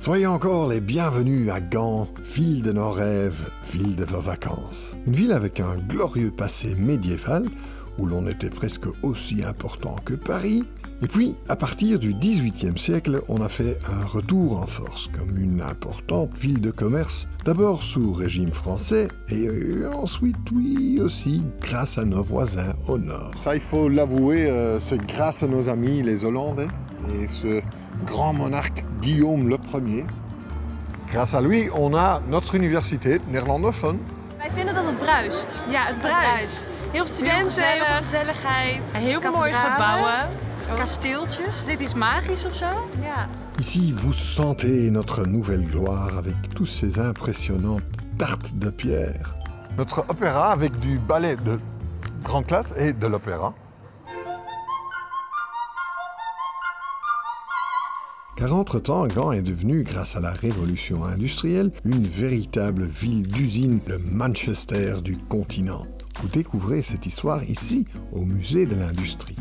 Soyez encore les bienvenus à Gand, ville de nos rêves, ville de vos vacances. Une ville avec un glorieux passé médiéval, où l'on était presque aussi important que Paris. Et puis, à partir du XVIIIe siècle, on a fait un retour en force comme une importante ville de commerce, d'abord sous régime français, et ensuite, oui, aussi grâce à nos voisins au nord. Ça, il faut l'avouer, c'est grâce à nos amis les Hollandais, et ce grand monarque Guillaume Ier. Grâce à lui, on a notre université néerlandophone. Wij vinden dat het bruist. Ja, het bruist. Heel studenten, heel veel gezelligheid, heel veel mooie gebouwen. Kasteeltjes, dit is magisch of zo? Ja. Ici, vous sentez notre nouvelle gloire avec tous ces impressionnantes tartes de pierre. Notre opéra avec du ballet de grande classe et de l'opéra. Car entre-temps, Gand est devenu, grâce à la révolution industrielle, une véritable ville d'usine, le Manchester du continent. Vous découvrez cette histoire ici, au musée de l'industrie.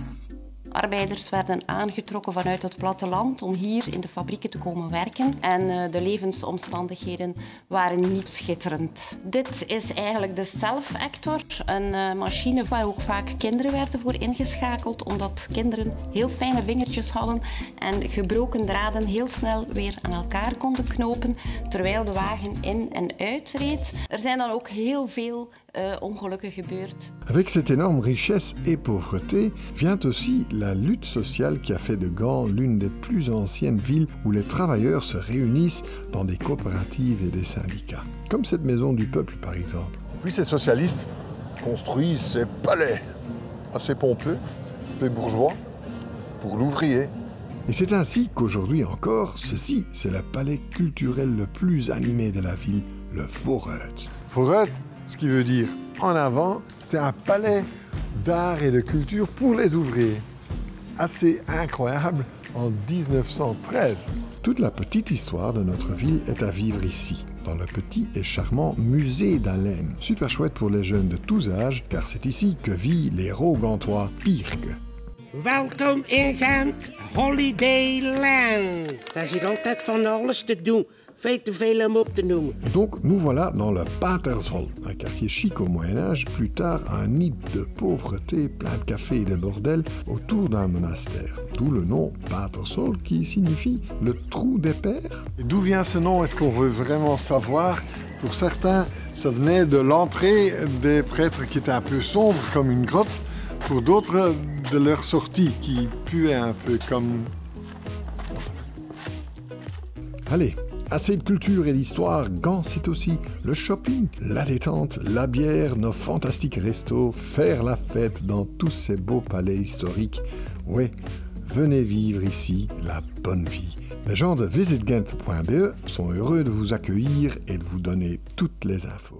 Arbeiders werden aangetrokken vanuit het platteland om hier in de fabrieken te komen werken. En de levensomstandigheden waren niet schitterend. Dit is eigenlijk de Self-Actor, een machine waar ook vaak kinderen werden voor ingeschakeld, omdat kinderen heel fijne vingertjes hadden en gebroken draden heel snel weer aan elkaar konden knopen, terwijl de wagen in- en uitreed. Er zijn dan ook heel veel ongelukken gebeurd. Avec cette énorme richesse et pauvreté vient aussi la lutte sociale qui a fait de Gand l'une des plus anciennes villes où les travailleurs se réunissent dans des coopératives et des syndicats. Comme cette maison du peuple par exemple. Puis ces socialistes construisent ces palais assez pompeux, peu bourgeois, pour l'ouvrier. Et c'est ainsi qu'aujourd'hui encore, ceci, c'est le palais culturel le plus animé de la ville, le Vooruit. Vooruit, ce qui veut dire en avant, c'était un palais d'art et de culture pour les ouvriers. Assez incroyable en 1913. Toute la petite histoire de notre ville est à vivre ici, dans le petit et charmant musée d'Allen. Super chouette pour les jeunes de tous âges, car c'est ici que vit l'héros gantois Pirke. Welkom in Gent, Holidayland. Daar is hier altijd van alles te doen. Veel te veel om op te noemen. Donc nous voilà dans le Paterswold, un quartier chic au Moyen-Âge, plus tard un nid de pauvreté, plein de cafés et de bordels autour d'un monastère. D'où le nom Paterswold qui signifie le trou des pères. D'où vient ce nom? Est-ce qu'on veut vraiment savoir? Pour certains, ça venait de l'entrée des prêtres qui était un peu sombre comme une grotte. Pour d'autres, de leur sortie qui puait un peu comme... Allez, assez de culture et d'histoire, Gand c'est aussi le shopping, la détente, la bière, nos fantastiques restos, faire la fête dans tous ces beaux palais historiques. Ouais, venez vivre ici la bonne vie. Les gens de visitghent.be sont heureux de vous accueillir et de vous donner toutes les infos.